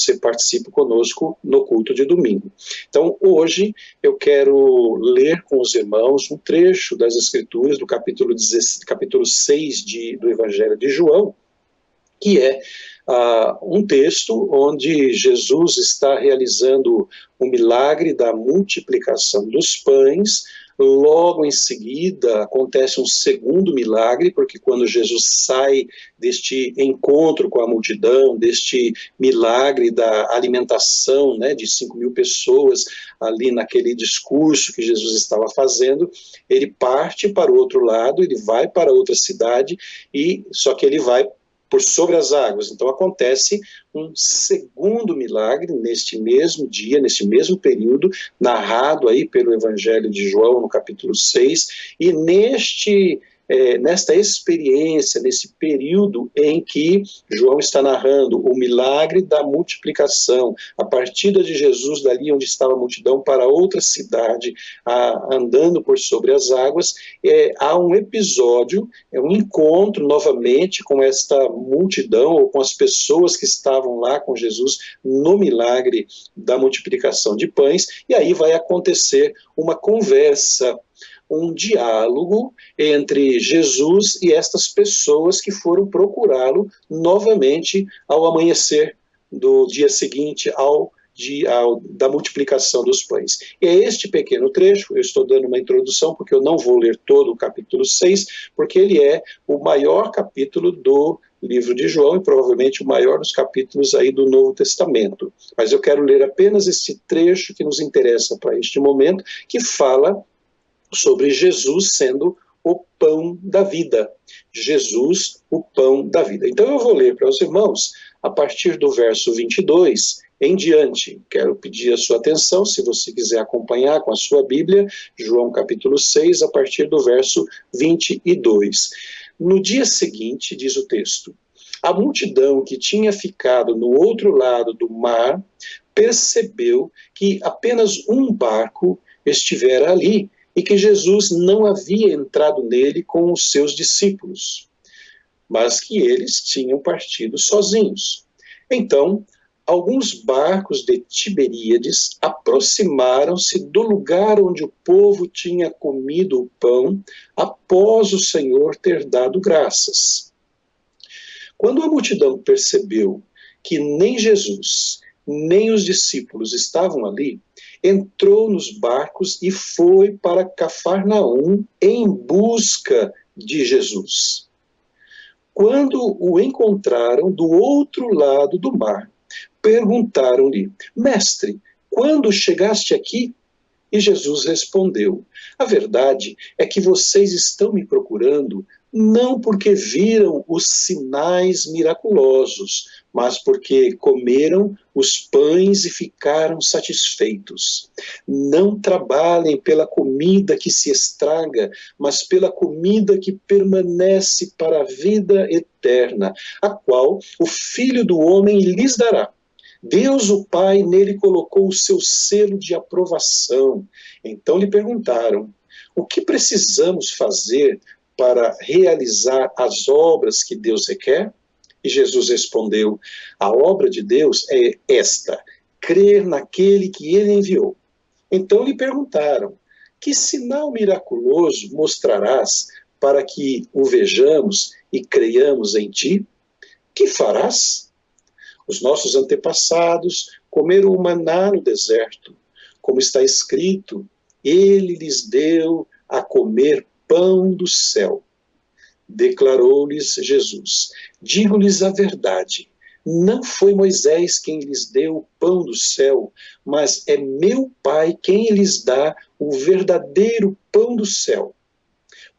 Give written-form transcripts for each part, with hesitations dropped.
você participe conosco no culto de domingo. Então, hoje eu quero ler com os irmãos um trecho das Escrituras do capítulo 6 do Evangelho de João, que é um texto onde Jesus está realizando o milagre da multiplicação dos pães. Logo em seguida acontece um segundo milagre, porque quando Jesus sai deste encontro com a multidão, deste milagre da alimentação, né, de 5.000 pessoas, ali naquele discurso que Jesus estava fazendo, ele parte para o outro lado, ele vai para outra cidade, só que ele vai por sobre as águas. Então acontece um segundo milagre neste mesmo dia, neste mesmo período, narrado aí pelo Evangelho de João no capítulo 6, e nesta experiência, nesse período em que João está narrando o milagre da multiplicação, a partida de Jesus dali onde estava a multidão para outra cidade, andando por sobre as águas, há um episódio, um encontro novamente com esta multidão, ou com as pessoas que estavam lá com Jesus no milagre da multiplicação de pães, e aí vai acontecer uma conversa, um diálogo entre Jesus e estas pessoas que foram procurá-lo novamente ao amanhecer do dia seguinte da multiplicação dos pães. E é este pequeno trecho, eu estou dando uma introdução porque eu não vou ler todo o capítulo 6, porque ele é o maior capítulo do livro de João e provavelmente o maior dos capítulos aí do Novo Testamento. Mas eu quero ler apenas este trecho que nos interessa para este momento, que fala sobre Jesus sendo o pão da vida. Jesus, o pão da vida. Então eu vou ler para os irmãos a partir do verso 22 em diante. Quero pedir a sua atenção, se você quiser acompanhar com a sua Bíblia, João capítulo 6, a partir do verso 22. No dia seguinte, diz o texto, a multidão que tinha ficado no outro lado do mar percebeu que apenas um barco estivera ali, e que Jesus não havia entrado nele com os seus discípulos, mas que eles tinham partido sozinhos. Então, alguns barcos de Tiberíades aproximaram-se do lugar onde o povo tinha comido o pão após o Senhor ter dado graças. Quando a multidão percebeu que nem Jesus, nem os discípulos estavam ali, entrou nos barcos e foi para Cafarnaum em busca de Jesus. Quando o encontraram do outro lado do mar, perguntaram-lhe, Mestre, quando chegaste aqui? E Jesus respondeu, a verdade é que vocês estão me procurando não porque viram os sinais miraculosos, mas porque comeram os pães e ficaram satisfeitos. Não trabalhem pela comida que se estraga, mas pela comida que permanece para a vida eterna, a qual o Filho do Homem lhes dará. Deus, o Pai, nele colocou o seu selo de aprovação. Então lhe perguntaram, o que precisamos fazer para realizar as obras que Deus requer? E Jesus respondeu, a obra de Deus é esta, crer naquele que ele enviou. Então lhe perguntaram, que sinal miraculoso mostrarás para que o vejamos e creiamos em ti? Que farás? Os nossos antepassados comeram o maná no deserto, como está escrito, ele lhes deu a comer pão do céu. Declarou-lhes Jesus, digo-lhes a verdade, não foi Moisés quem lhes deu o pão do céu, mas é meu Pai quem lhes dá o verdadeiro pão do céu.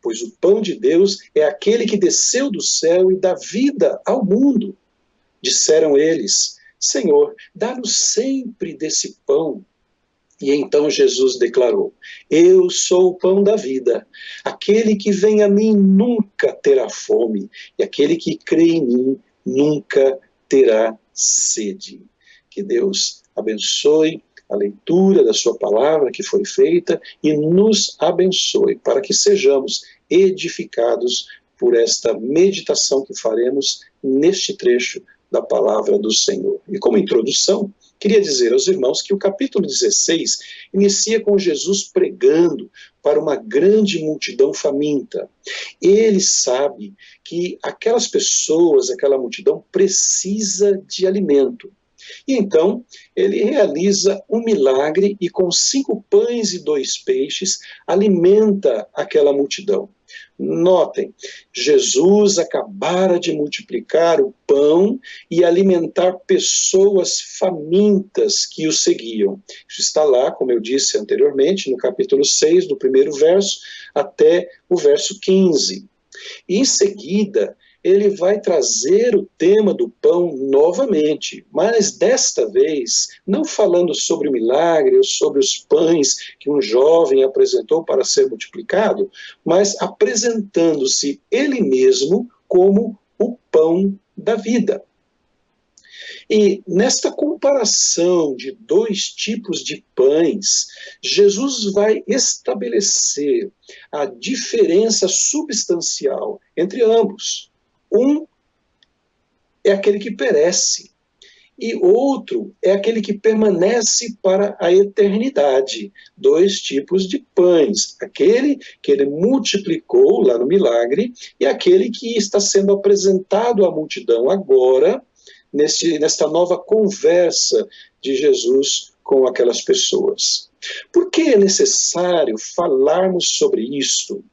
Pois o pão de Deus é aquele que desceu do céu e dá vida ao mundo. Disseram eles, Senhor, dá-nos sempre desse pão. E então Jesus declarou, eu sou o pão da vida, aquele que vem a mim nunca terá fome, e aquele que crê em mim nunca terá sede. Que Deus abençoe a leitura da sua palavra que foi feita e nos abençoe para que sejamos edificados por esta meditação que faremos neste trecho da palavra do Senhor. E como introdução, queria dizer aos irmãos que o capítulo 16 inicia com Jesus pregando para uma grande multidão faminta. Ele sabe que aquelas pessoas, aquela multidão, precisa de alimento. E então, ele realiza um milagre e com 5 pães e 2 peixes, alimenta aquela multidão. Notem, Jesus acabara de multiplicar o pão e alimentar pessoas famintas que o seguiam. Isso está lá, como eu disse anteriormente, no capítulo 6, do primeiro verso, até o verso 15. E em seguida, ele vai trazer o tema do pão novamente, mas desta vez, não falando sobre o milagre ou sobre os pães que um jovem apresentou para ser multiplicado, mas apresentando-se ele mesmo como o pão da vida. E nesta comparação de 2 tipos de pães, Jesus vai estabelecer a diferença substancial entre ambos. Um é aquele que perece, e outro é aquele que permanece para a eternidade. 2 tipos de pães, aquele que ele multiplicou lá no milagre, e aquele que está sendo apresentado à multidão agora, nesta nova conversa de Jesus com aquelas pessoas. Por que é necessário falarmos sobre isto?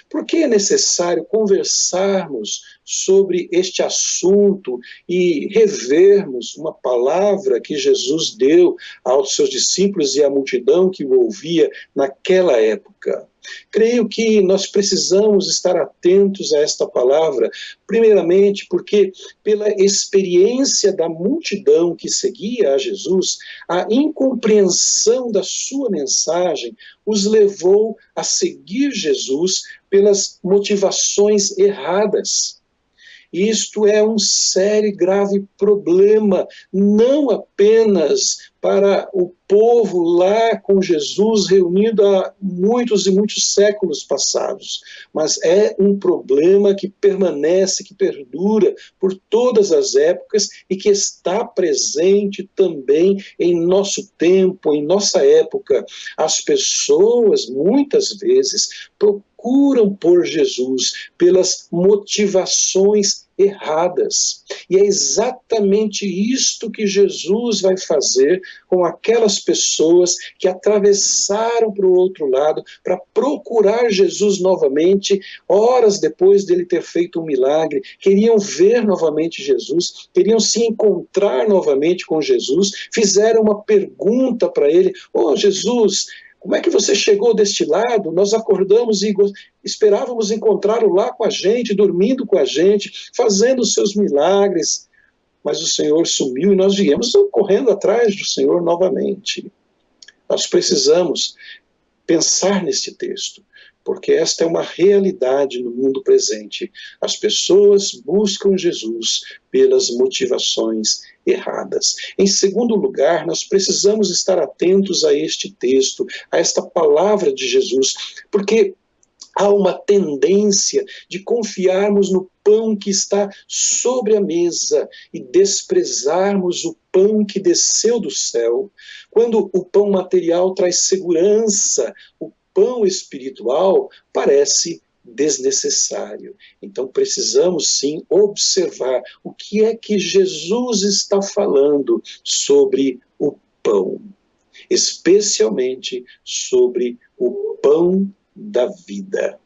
Por que é necessário conversarmos sobre este assunto e revermos uma palavra que Jesus deu aos seus discípulos e à multidão que o ouvia naquela época? Creio que nós precisamos estar atentos a esta palavra, primeiramente porque, pela experiência da multidão que seguia a Jesus, a incompreensão da sua mensagem os levou a seguir Jesus pelas motivações erradas. Isto é um sério e grave problema, não apenas para o povo lá com Jesus reunido há muitos e muitos séculos passados, mas é um problema que permanece, que perdura por todas as épocas e que está presente também em nosso tempo, em nossa época. As pessoas, muitas vezes, procuram por Jesus pelas motivações erradas. E é exatamente isto que Jesus vai fazer com aquelas pessoas que atravessaram para o outro lado para procurar Jesus novamente, horas depois dele ter feito um milagre, queriam ver novamente Jesus, queriam se encontrar novamente com Jesus, fizeram uma pergunta para ele: "Oh, Jesus, como é que você chegou deste lado? Nós acordamos e esperávamos encontrá-lo lá com a gente, dormindo com a gente, fazendo os seus milagres. Mas o Senhor sumiu e nós viemos correndo atrás do Senhor novamente." Nós precisamos pensar neste texto, porque esta é uma realidade no mundo presente. As pessoas buscam Jesus pelas motivações erradas. Em segundo lugar, nós precisamos estar atentos a este texto, a esta palavra de Jesus, porque há uma tendência de confiarmos no pão que está sobre a mesa e desprezarmos o pão que desceu do céu. Quando o pão material traz segurança, o pão espiritual parece desnecessário. Então precisamos sim observar o que é que Jesus está falando sobre o pão, especialmente sobre o pão da vida.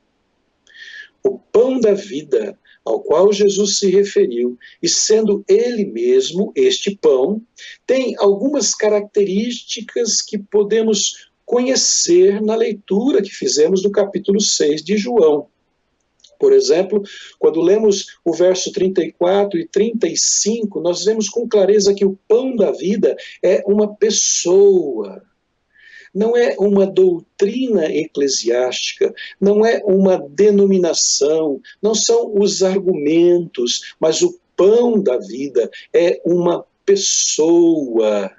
O pão da vida ao qual Jesus se referiu, e sendo ele mesmo este pão, tem algumas características que podemos conhecer na leitura que fizemos do capítulo 6 de João. Por exemplo, quando lemos o verso 34 e 35, nós vemos com clareza que o pão da vida é uma pessoa. Não é uma doutrina eclesiástica, não é uma denominação, não são os argumentos, mas o pão da vida é uma pessoa.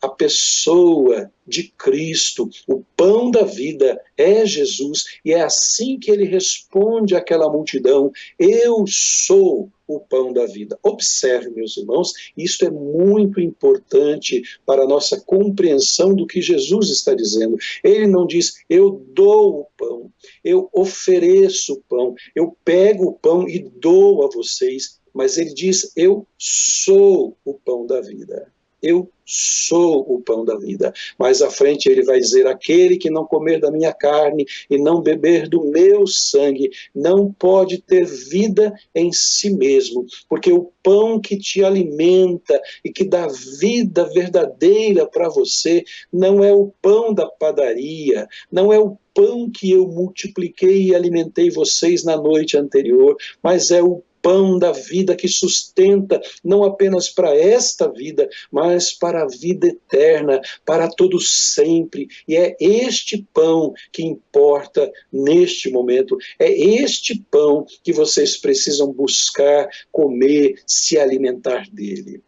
a pessoa de Cristo, o pão da vida é Jesus, e é assim que ele responde àquela multidão: eu sou o pão da vida. Observe, meus irmãos, isto é muito importante para a nossa compreensão do que Jesus está dizendo. Ele não diz, eu dou o pão, eu ofereço o pão, eu pego o pão e dou a vocês, mas ele diz, eu sou o pão da vida. Eu sou o pão da vida. Mais à frente ele vai dizer, aquele que não comer da minha carne e não beber do meu sangue, não pode ter vida em si mesmo, porque o pão que te alimenta e que dá vida verdadeira para você, não é o pão da padaria, não é o pão que eu multipliquei e alimentei vocês na noite anterior, mas é o pão da vida que sustenta não apenas para esta vida, mas para a vida eterna, para todo sempre. E é este pão que importa neste momento. É este pão que vocês precisam buscar, comer, se alimentar dele.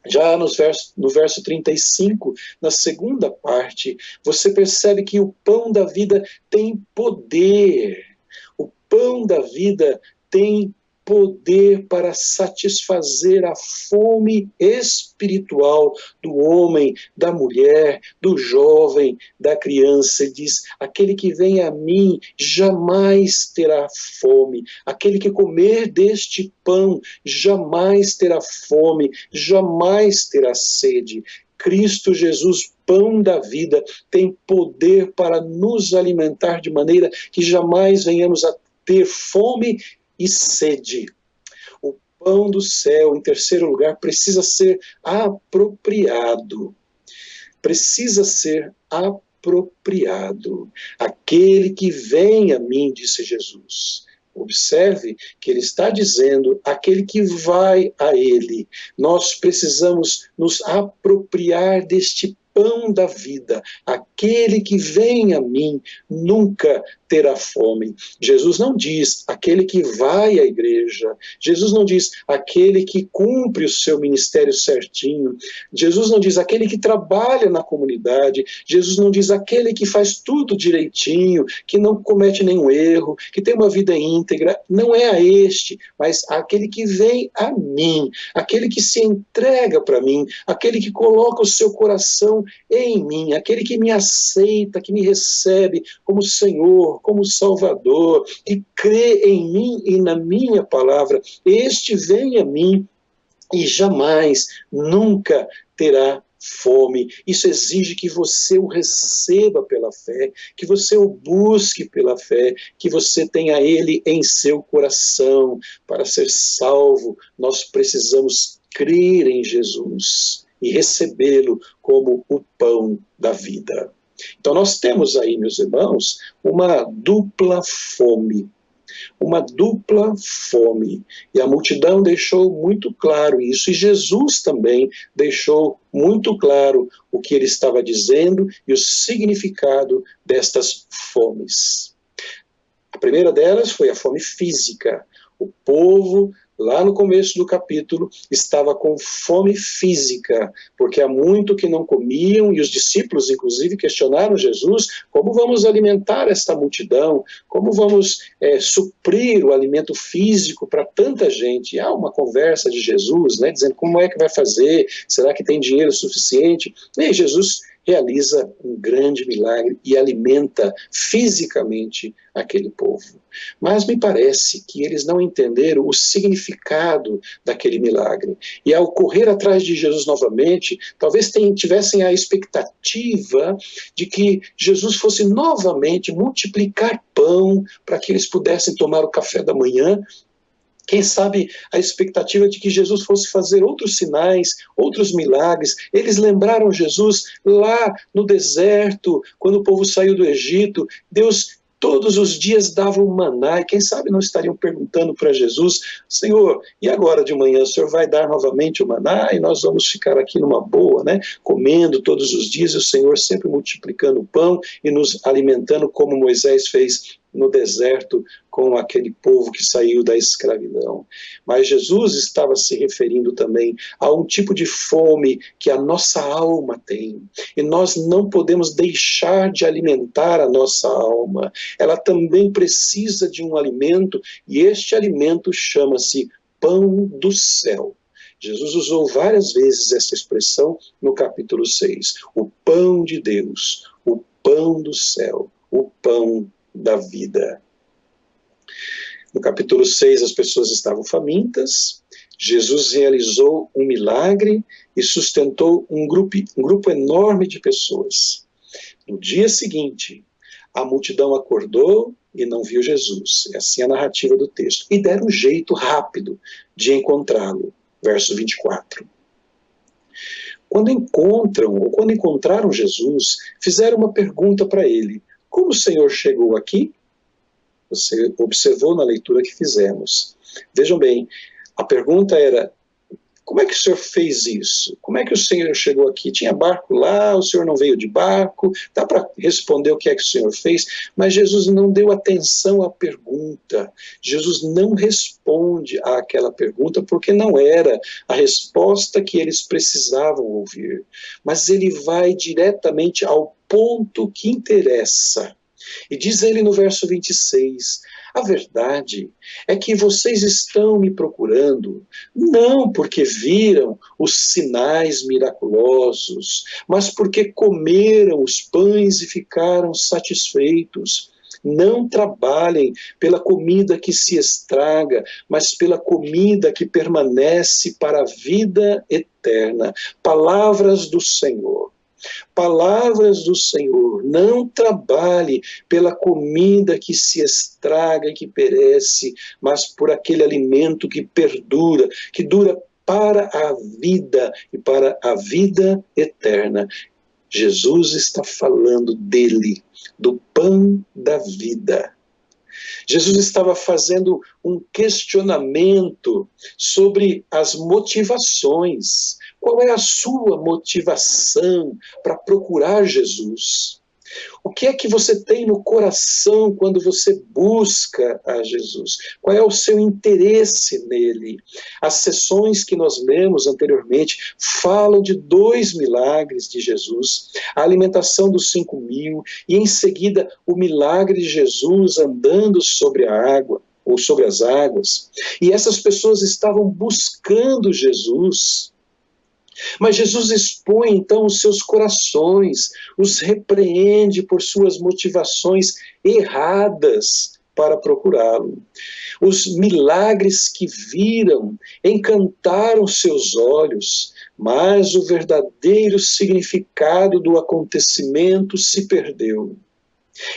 Já no verso 35, na segunda parte, você percebe que o pão da vida tem poder. O pão da vida tem poder para satisfazer a fome espiritual do homem, da mulher, do jovem, da criança. Ele diz, aquele que vem a mim jamais terá fome, aquele que comer deste pão jamais terá fome, jamais terá sede. Cristo Jesus, pão da vida, tem poder para nos alimentar de maneira que jamais venhamos a ter fome e sede. O pão do céu, em terceiro lugar, precisa ser apropriado. Precisa ser apropriado. Aquele que vem a mim, disse Jesus. Observe que ele está dizendo, aquele que vai a ele. Nós precisamos nos apropriar deste pão da vida. Aquele que vem a mim nunca terá fome. Jesus não diz aquele que vai à igreja. Jesus não diz aquele que cumpre o seu ministério certinho. Jesus não diz aquele que trabalha na comunidade. Jesus não diz aquele que faz tudo direitinho, que não comete nenhum erro, que tem uma vida íntegra. Não é a este, mas aquele que vem a mim, aquele que se entrega para mim, aquele que coloca o seu coração em mim, aquele que me aceita, que me recebe como Senhor, como Salvador, que crê em mim e na minha palavra, este vem a mim e jamais, nunca terá fome. Isso exige que você o receba pela fé, que você o busque pela fé, que você tenha ele em seu coração. Para ser salvo, nós precisamos crer em Jesus e recebê-lo como o pão da vida. Então nós temos aí, meus irmãos, uma dupla fome. Uma dupla fome. E a multidão deixou muito claro isso, e Jesus também deixou muito claro o que ele estava dizendo e o significado destas fomes. A primeira delas foi a fome física. O povo, lá no começo do capítulo, estava com fome física, porque há muito que não comiam, e os discípulos, inclusive, questionaram Jesus, como vamos alimentar esta multidão? Como vamos suprir o alimento físico para tanta gente? E há uma conversa de Jesus, né, dizendo como é que vai fazer? Será que tem dinheiro suficiente? E Jesus realiza um grande milagre e alimenta fisicamente aquele povo. Mas me parece que eles não entenderam o significado daquele milagre. E ao correr atrás de Jesus novamente, talvez tivessem a expectativa de que Jesus fosse novamente multiplicar pão para que eles pudessem tomar o café da manhã. Quem sabe a expectativa de que Jesus fosse fazer outros sinais, outros milagres. Eles lembraram Jesus lá no deserto, quando o povo saiu do Egito. Deus todos os dias dava um maná, e quem sabe não estariam perguntando para Jesus, Senhor, e agora de manhã o Senhor vai dar novamente o maná e nós vamos ficar aqui numa boa, né? Comendo todos os dias, e o Senhor sempre multiplicando o pão e nos alimentando como Moisés fez no deserto com aquele povo que saiu da escravidão. Mas Jesus estava se referindo também a um tipo de fome que a nossa alma tem. E nós não podemos deixar de alimentar a nossa alma. Ela também precisa de um alimento, e este alimento chama-se pão do céu. Jesus usou várias vezes essa expressão no capítulo 6. O pão de Deus, o pão do céu, o pão da vida. No capítulo 6, as pessoas estavam famintas. Jesus realizou um milagre e sustentou um grupo enorme de pessoas. No dia seguinte, a multidão acordou e não viu Jesus. É assim a narrativa do texto. E deram um jeito rápido de encontrá-lo. Verso 24. Quando encontraram Jesus, fizeram uma pergunta para ele. Como o Senhor chegou aqui? Você observou na leitura que fizemos. Vejam bem, a pergunta era: como é que o Senhor fez isso? Como é que o Senhor chegou aqui? Tinha barco lá, o Senhor não veio de barco? Dá para responder o que é que o Senhor fez? Mas Jesus não deu atenção à pergunta. Jesus não responde àquela pergunta porque não era a resposta que eles precisavam ouvir. Mas ele vai diretamente ao ponto que interessa. E diz ele no verso 26, a verdade é que vocês estão me procurando, não porque viram os sinais miraculosos, mas porque comeram os pães e ficaram satisfeitos. Não trabalhem pela comida que se estraga, mas pela comida que permanece para a vida eterna. Palavras do Senhor. Palavras do Senhor, não trabalhe pela comida que se estraga e que perece, mas por aquele alimento que perdura, que dura para a vida e para a vida eterna. Jesus está falando dele, do pão da vida. Jesus estava fazendo um questionamento sobre as motivações. Qual é a sua motivação para procurar Jesus? O que é que você tem no coração quando você busca a Jesus? Qual é o seu interesse nele? As sessões que nós lemos anteriormente falam de 2 milagres de Jesus, a alimentação dos 5.000 e em seguida o milagre de Jesus andando sobre a água, ou sobre as águas. E essas pessoas estavam buscando Jesus. Mas Jesus expõe então os seus corações, os repreende por suas motivações erradas para procurá-lo. Os milagres que viram encantaram seus olhos, mas o verdadeiro significado do acontecimento se perdeu.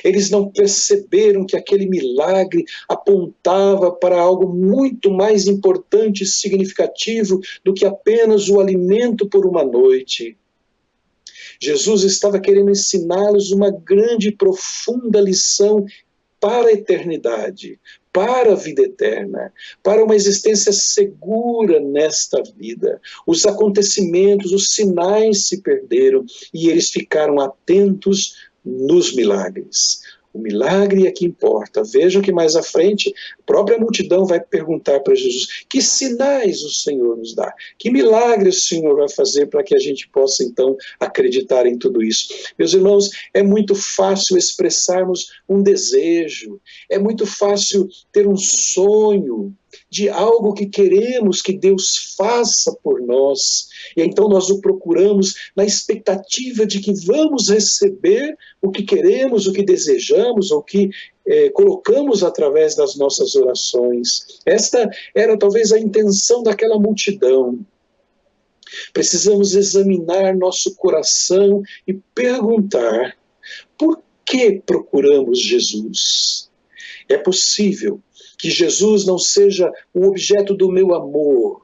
Eles não perceberam que aquele milagre apontava para algo muito mais importante e significativo do que apenas o alimento por uma noite. Jesus estava querendo ensiná-los uma grande e profunda lição para a eternidade, para a vida eterna, para uma existência segura nesta vida. Os acontecimentos, os sinais se perderam e eles ficaram atentos nos milagres. O milagre é que importa. Vejam que mais à frente, a própria multidão vai perguntar para Jesus: que sinais o Senhor nos dá? Que milagre o Senhor vai fazer para que a gente possa então acreditar em tudo isso? Meus irmãos, é muito fácil expressarmos um desejo, é muito fácil ter um sonho de algo que queremos que Deus faça por nós. E então nós o procuramos na expectativa de que vamos receber o que queremos, o que desejamos, ou que colocamos através das nossas orações. Esta era talvez a intenção daquela multidão. Precisamos examinar nosso coração e perguntar: por que procuramos Jesus? É possível que Jesus não seja o objeto do meu amor,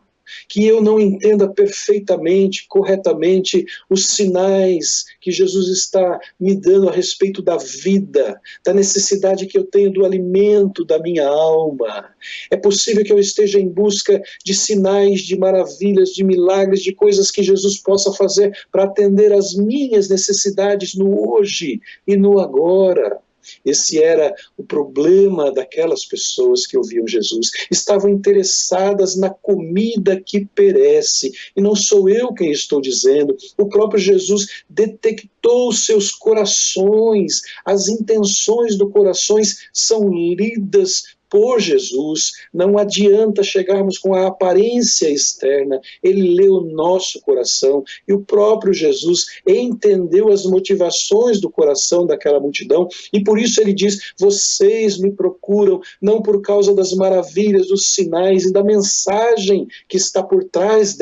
que eu não entenda perfeitamente, corretamente, os sinais que Jesus está me dando a respeito da vida, da necessidade que eu tenho do alimento da minha alma. É possível que eu esteja em busca de sinais, de maravilhas, de milagres, de coisas que Jesus possa fazer para atender às minhas necessidades no hoje e no agora. Esse era o problema daquelas pessoas que ouviam Jesus. Estavam interessadas na comida que perece. E não sou eu quem estou dizendo. O próprio Jesus detectou seus corações. As intenções do coração são lidas por Jesus. Não adianta chegarmos com a aparência externa. Ele lê o nosso coração. E o próprio Jesus entendeu as motivações do coração daquela multidão. E por isso ele diz, vocês me procuram não por causa das maravilhas, dos sinais e da mensagem que está por trás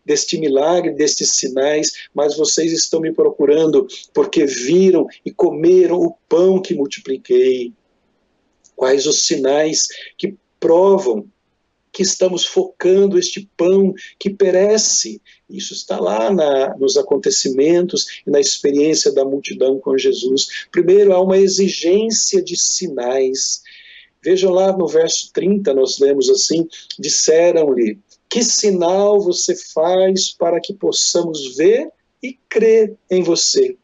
deste milagre, destes sinais, mas vocês estão me procurando porque viram e comeram o pão que multipliquei. Quais os sinais que provam que estamos focando este pão que perece? Isso está lá nos acontecimentos e na experiência da multidão com Jesus. Primeiro, há uma exigência de sinais. Vejam lá no verso 30, nós lemos assim, disseram-lhe, que sinal você faz para que possamos ver e crer em você?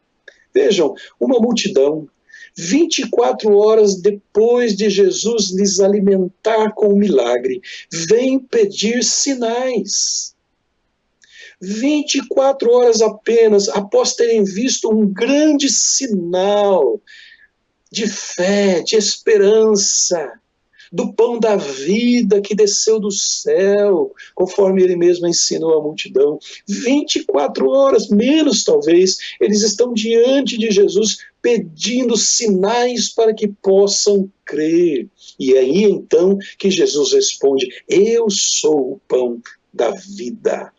Vejam, uma multidão, 24 horas depois de Jesus lhes alimentar com o milagre, vem pedir sinais. 24 horas apenas após terem visto um grande sinal de fé, de esperança, do pão da vida que desceu do céu, conforme ele mesmo ensinou à multidão. 24 horas, menos talvez, eles estão diante de Jesus pedindo sinais para que possam crer. E é aí então que Jesus responde, eu sou o pão da vida.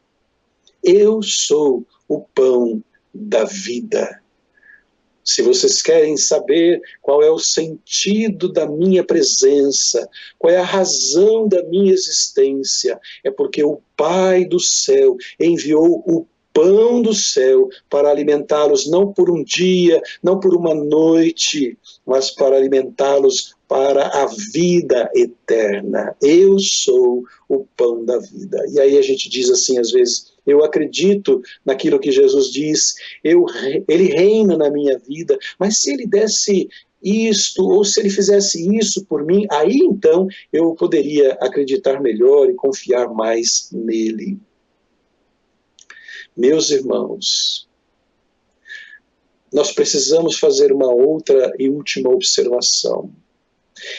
Eu sou o pão da vida. Se vocês querem saber qual é o sentido da minha presença, qual é a razão da minha existência, é porque o Pai do céu enviou o pão do céu para alimentá-los não por um dia, não por uma noite, mas para alimentá-los para a vida eterna. Eu sou o pão da vida. E aí a gente diz assim às vezes, eu acredito naquilo que Jesus diz, ele reina na minha vida, mas se ele desse isto, ou se ele fizesse isso por mim, aí então eu poderia acreditar melhor e confiar mais nele. Meus irmãos, nós precisamos fazer uma outra e última observação.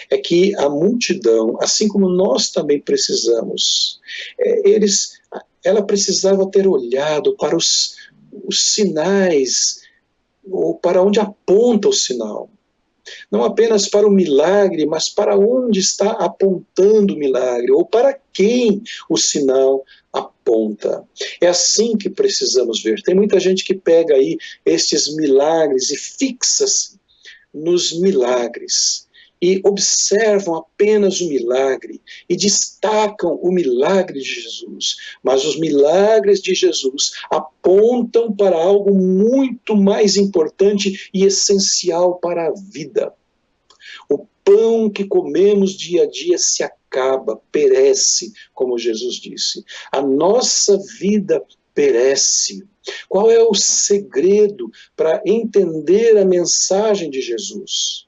É que a multidão, assim como nós também precisamos, ela precisava ter olhado para os sinais, ou para onde aponta o sinal. Não apenas para o milagre, mas para onde está apontando o milagre, ou para quem o sinal aponta. É assim que precisamos ver. Tem muita gente que pega aí estes milagres e fixa-se nos milagres, e observam apenas o milagre, e destacam o milagre de Jesus. Mas os milagres de Jesus apontam para algo muito mais importante e essencial para a vida. O pão que comemos dia a dia se acaba, perece, como Jesus disse. A nossa vida perece. Qual é o segredo para entender a mensagem de Jesus?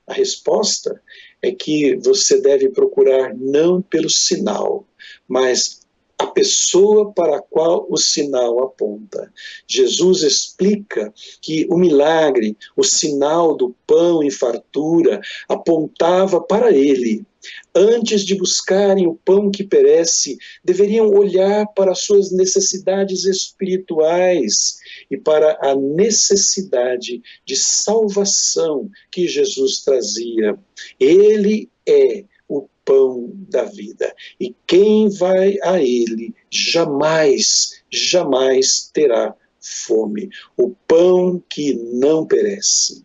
A resposta é que você deve procurar não pelo sinal, mas a pessoa para a qual o sinal aponta. Jesus explica que o milagre, o sinal do pão em fartura, apontava para ele. Antes de buscarem o pão que perece, deveriam olhar para suas necessidades espirituais e para a necessidade de salvação que Jesus trazia. Ele é o pão da vida. E quem vai a ele jamais, jamais terá fome. O pão que não perece.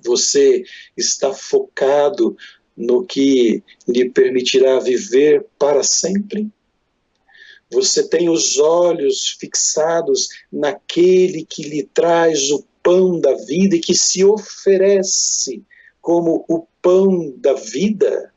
Você está focado no que lhe permitirá viver para sempre? Você tem os olhos fixados naquele que lhe traz o pão da vida e que se oferece como o pão da vida?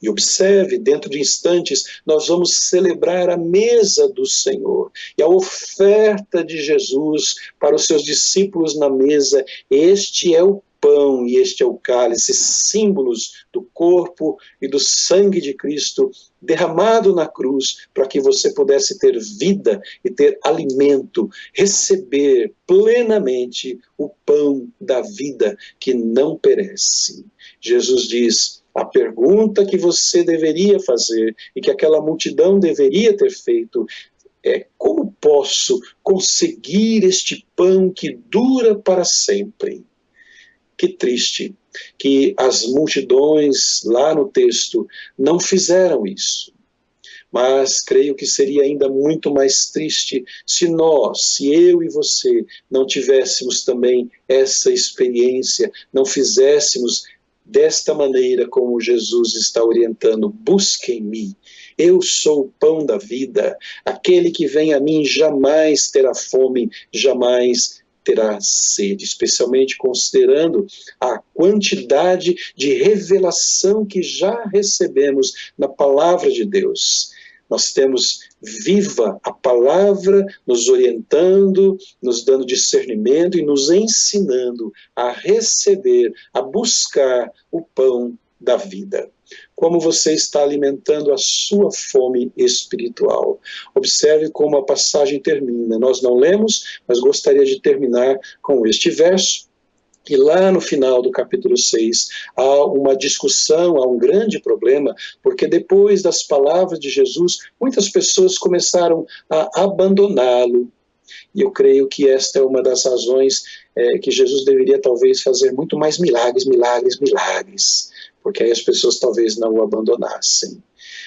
E observe, dentro de instantes, nós vamos celebrar a mesa do Senhor. E a oferta de Jesus para os seus discípulos na mesa, este é o pão e este é o cálice, símbolos do corpo e do sangue de Cristo derramado na cruz, para que você pudesse ter vida e ter alimento, receber plenamente o pão da vida que não perece. Jesus diz: a pergunta que você deveria fazer e que aquela multidão deveria ter feito é: como posso conseguir este pão que dura para sempre? Que triste que as multidões lá no texto não fizeram isso. Mas creio que seria ainda muito mais triste se eu e você, não tivéssemos também essa experiência, não fizéssemos desta maneira como Jesus está orientando: busquem-me, eu sou o pão da vida, aquele que vem a mim jamais terá fome, jamais terá sede, especialmente considerando a quantidade de revelação que já recebemos na palavra de Deus. Nós temos viva a palavra nos orientando, nos dando discernimento e nos ensinando a receber, a buscar o pão da vida. Como você está alimentando a sua fome espiritual? Observe como a passagem termina. Nós não lemos, mas gostaria de terminar com este verso. E lá no final do capítulo 6, há uma discussão, há um grande problema, porque depois das palavras de Jesus, muitas pessoas começaram a abandoná-lo. E eu creio que esta é uma das razões que Jesus deveria talvez fazer muito mais milagres, porque aí as pessoas talvez não o abandonassem.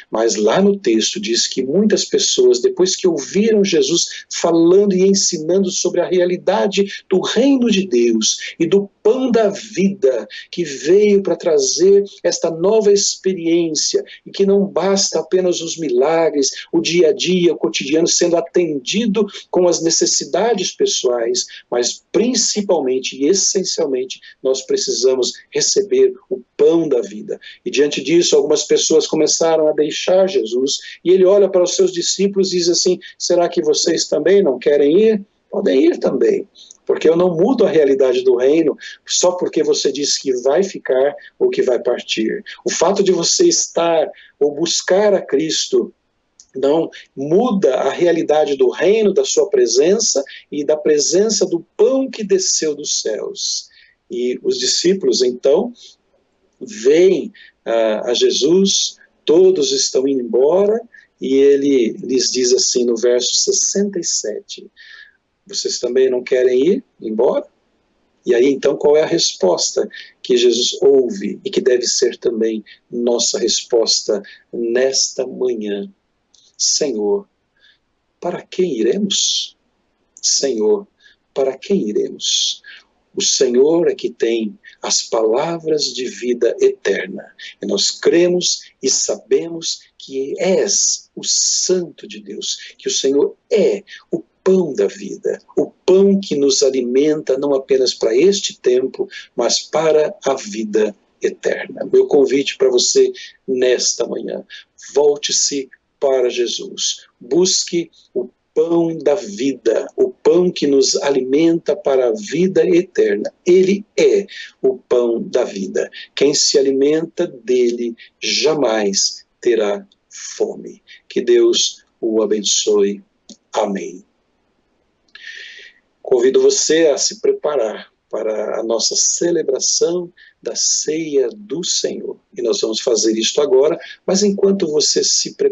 Mas lá no texto diz que muitas pessoas, depois que ouviram Jesus falando e ensinando sobre a realidade do reino de Deus e do pão da vida, que veio para trazer esta nova experiência, e que não basta apenas os milagres, o dia a dia, o cotidiano sendo atendido com as necessidades pessoais, mas principalmente e essencialmente nós precisamos receber o pão da vida. E diante disso, algumas pessoas começaram a deixar Jesus, e ele olha para os seus discípulos e diz assim: será que vocês também não querem ir? Podem ir também, porque eu não mudo a realidade do reino só porque você disse que vai ficar ou que vai partir. O fato de você estar ou buscar a Cristo não muda a realidade do reino, da sua presença e da presença do pão que desceu dos céus. E os discípulos, então, veem a Jesus, todos estão indo embora, e ele lhes diz assim no verso 67, vocês também não querem ir embora? E aí então qual é a resposta que Jesus ouve e que deve ser também nossa resposta nesta manhã? Senhor, para quem iremos? Senhor, para quem iremos? O Senhor é que tem as palavras de vida eterna. E nós cremos e sabemos que és o Santo de Deus, que o Senhor é o pão da vida, o pão que nos alimenta não apenas para este tempo, mas para a vida eterna. Meu convite para você nesta manhã: volte-se para Jesus, busque o pão da vida, o pão que nos alimenta para a vida eterna. Ele é o pão da vida. Quem se alimenta dele jamais terá fome. Que Deus o abençoe. Amém. Convido você a se preparar para a nossa celebração da ceia do Senhor. E nós vamos fazer isto agora, mas enquanto você se prepara,